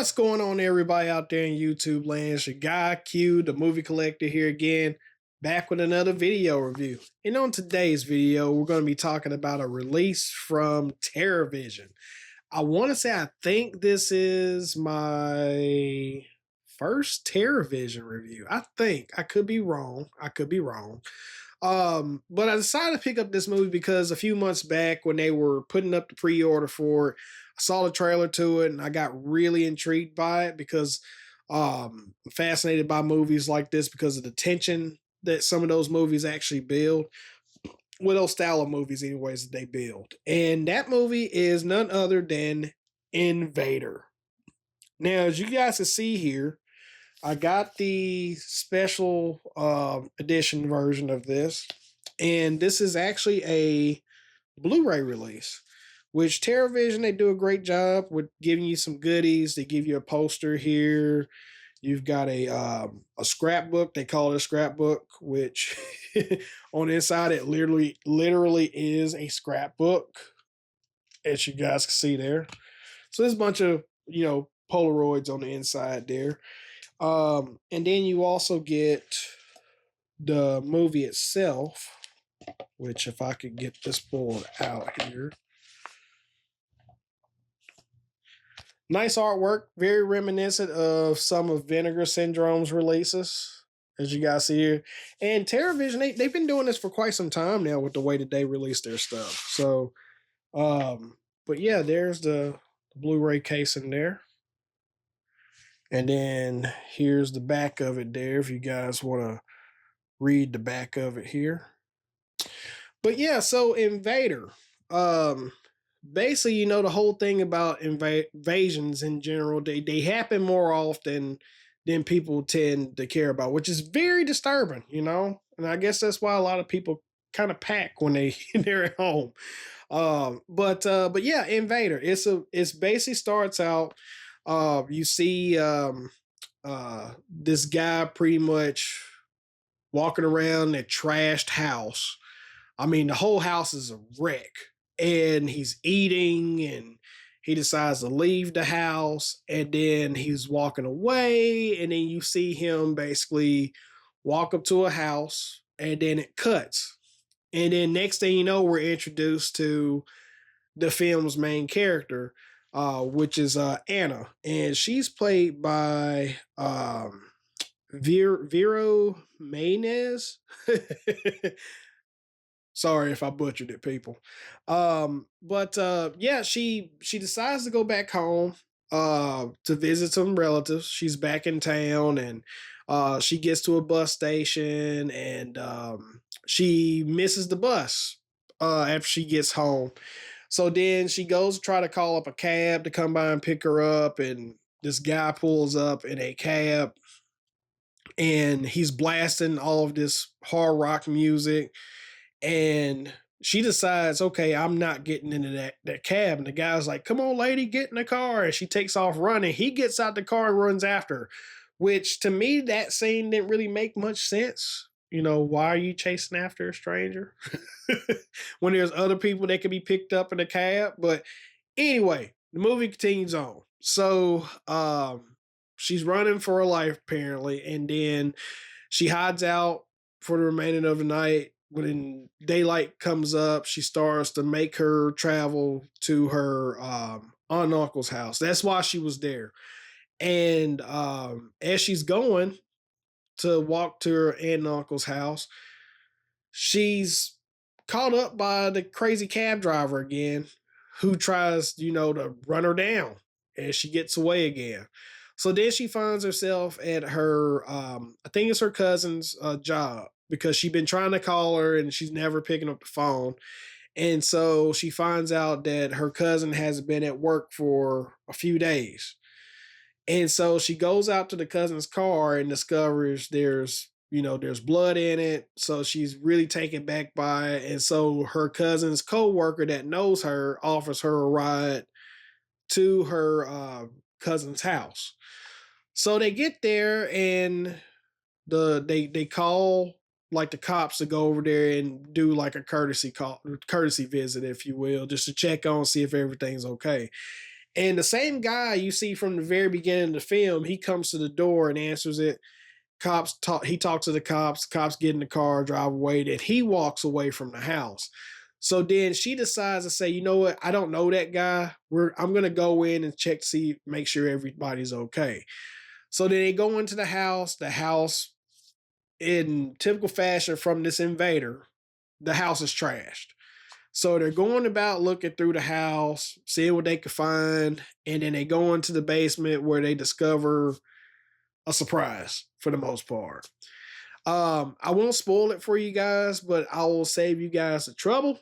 What's going on, everybody out there in YouTube land? It's your guy Q, the movie collector, here again, back with another video review. And on today's video, we're going to be talking about a release from TerraVision. I want to say I think this is my first TerraVision review. I think. I could be wrong. But I decided to pick up this movie because a few months back when they were putting up the pre-order for it, I saw the trailer to it and I got really intrigued by it because I'm fascinated by movies like this because of the tension that some of those movies actually build. With those style of movies, anyways, that they build. And that movie is none other than Invader. Now, as you guys can see here, I got the special edition version of this, and this is actually a Blu-ray release, which TerraVision, they do a great job with giving you some goodies. They give you a poster here. You've got a scrapbook. They call it a scrapbook, which on the inside it literally is a scrapbook, as you guys can see there. So there's a bunch of Polaroids on the inside there. And then you also get the movie itself, which if I could get this pulled out here. Nice artwork, very reminiscent of some of Vinegar Syndrome's releases, as you guys see here. And TerraVision, they've been doing this for quite some time now with the way that they release their stuff. So, but yeah, there's the Blu-ray case in there. And then here's the back of it there if you guys want to read the back of it here. But yeah, so Invader. Basically, the whole thing about invasions in general, they happen more often than people tend to care about, which is very disturbing, And I guess that's why a lot of people kind of pack when they're at home. But yeah, Invader. It's basically starts out. You see this guy pretty much walking around a trashed house. I mean, the whole house is a wreck. And he's eating and he decides to leave the house and then he's walking away and then you see him basically walk up to a house and then it cuts. And then next thing you know, we're introduced to the film's main character, which is Anna. And she's played by Vero Maynez. Sorry if I butchered it, people. But yeah, she decides to go back home to visit some relatives. She's back in town and she gets to a bus station and she misses the bus after she gets home. So then she goes to try to call up a cab to come by and pick her up, and this guy pulls up in a cab and he's blasting all of this hard rock music. And she decides, okay, I'm not getting into that cab. And the guy's like, come on, lady, get in the car. And she takes off running. He gets out the car and runs after her, which to me, that scene didn't really make much sense. Why are you chasing after a stranger when there's other people that can be picked up in the cab? But anyway, the movie continues on. So she's running for her life, apparently. And then she hides out for the remainder of the night. When daylight comes up, she starts to make her travel to her aunt and uncle's house. That's why she was there. And as she's going to walk to her aunt and uncle's house, she's caught up by the crazy cab driver again, who tries, to run her down as she gets away again. So then she finds herself at her, I think it's her cousin's job, because she's been trying to call her and she's never picking up the phone. And so she finds out that her cousin hasn't been at work for a few days. And so she goes out to the cousin's car and discovers there's blood in it. So she's really taken back by it. And so her cousin's co-worker that knows her offers her a ride to her cousin's house. So they get there and they call like the cops to go over there and do like a courtesy visit, if you will, just to check on, see if everything's okay. And the same guy you see from the very beginning of the film, he comes to the door and answers it. Cops talk. He talks to the cops. The cops get in the car, drive away. Then he walks away from the house. So then she decides to say, you know what? I don't know that guy. I'm gonna go in and check to see, make sure everybody's okay. So then they go into the house. The house, in typical fashion from this invader, the house is trashed. So they're going about looking through the house, seeing what they can find, and then they go into the basement where they discover a surprise for the most part. I won't spoil it for you guys, but I will save you guys the trouble.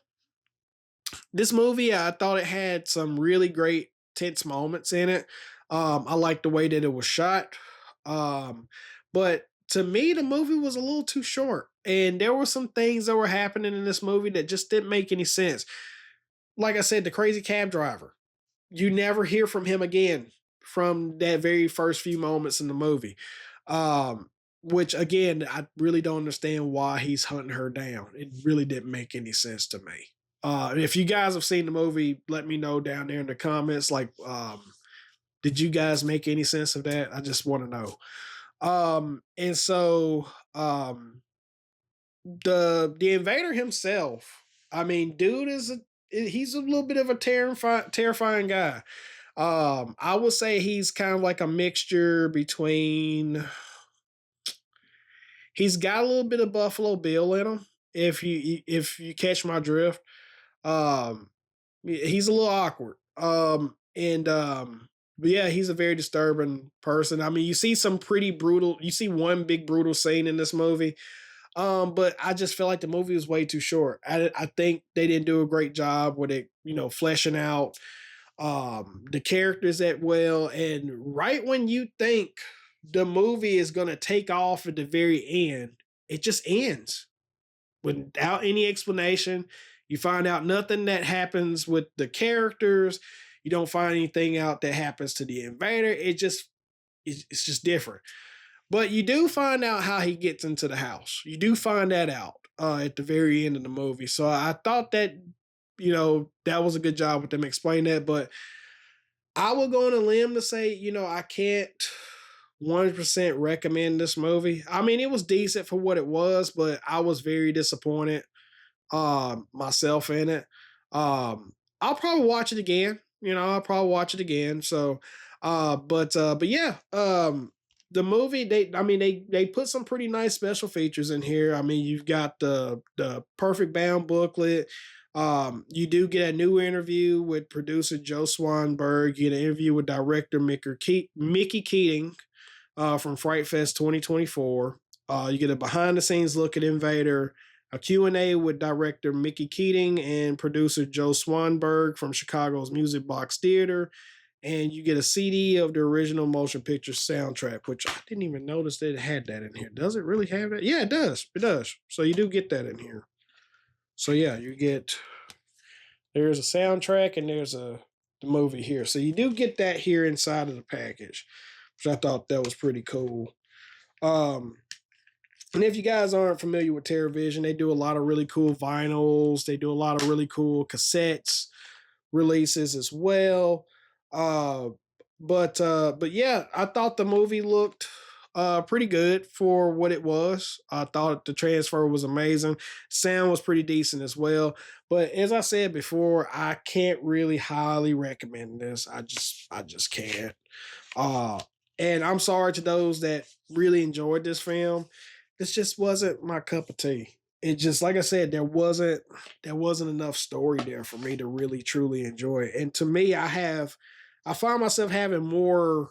This movie, I thought it had some really great tense moments in it. I liked the way that it was shot. But to me, the movie was a little too short. And there were some things that were happening in this movie that just didn't make any sense. Like I said, the crazy cab driver. You never hear from him again from that very first few moments in the movie. Which again, I really don't understand why he's hunting her down. It really didn't make any sense to me. If you guys have seen the movie, let me know down there in the comments. Like, did you guys make any sense of that? I just want to know. And so the invader himself, I mean, dude he's a little bit of a terrifying guy. I would say he's kind of like a mixture between. He's got a little bit of Buffalo Bill in him. If you catch my drift, um, he's a little awkward. But yeah, he's a very disturbing person. I mean, you see some pretty brutal. You see one big brutal scene in this movie. But I just feel like the movie was way too short. I think they didn't do a great job with it, fleshing out the characters that well. And right when you think the movie is gonna take off at the very end, it just ends without any explanation. You find out nothing that happens with the characters. You don't find anything out that happens to the invader. It's just different. But you do find out how he gets into the house. You do find that out at the very end of the movie. So I thought that, that was a good job with them explaining that. But I will go on a limb to say, I can't 100% recommend this movie. I mean, it was decent for what it was, but I was very disappointed myself in it. I'll probably watch it again. I'll probably watch it again. So, but yeah, the movie they put some pretty nice special features in here. I mean, you've got the perfect bound booklet. You do get a new interview with producer Joe Swanberg. You get an interview with director Mickey Keating from Fright Fest 2024. You get a behind the scenes look at Invader, a Q&A with director Mickey Keating and producer Joe Swanberg from Chicago's Music Box Theater. And you get a CD of the original motion picture soundtrack, which I didn't even notice that it had that in here. Does it really have that? Yeah, it does. It does. So you do get that in here. So yeah, there's a soundtrack and there's the movie here. So you do get that here inside of the package, which I thought that was pretty cool. And if you guys aren't familiar with TerrorVision, they do a lot of really cool vinyls. They do a lot of really cool cassettes releases as well. But yeah, I thought the movie looked pretty good for what it was. I thought the transfer was amazing. Sound was pretty decent as well. But as I said before, I can't really highly recommend this. I just can't. And I'm sorry to those that really enjoyed this film. This just wasn't my cup of tea. It just, like I said, there wasn't enough story there for me to really truly enjoy it. And to me, I find myself having more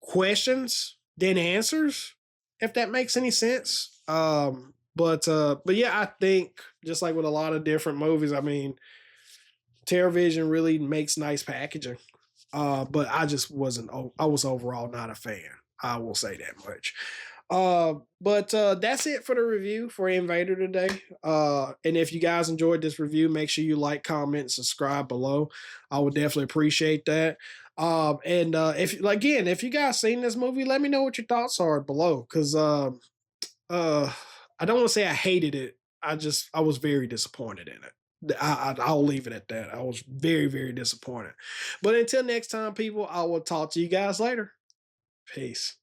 questions than answers, if that makes any sense. But yeah, I think just like with a lot of different movies, I mean, TerrorVision really makes nice packaging. But I was overall not a fan. I will say that much. But that's it for the review for Invader today. And if you guys enjoyed this review, make sure you like, comment, and subscribe below. I would definitely appreciate that. And if you guys seen this movie, let me know what your thoughts are below. Cause I don't want to say I hated it. I was very disappointed in it. I'll leave it at that. I was very, very disappointed. But until next time, people, I will talk to you guys later. Peace.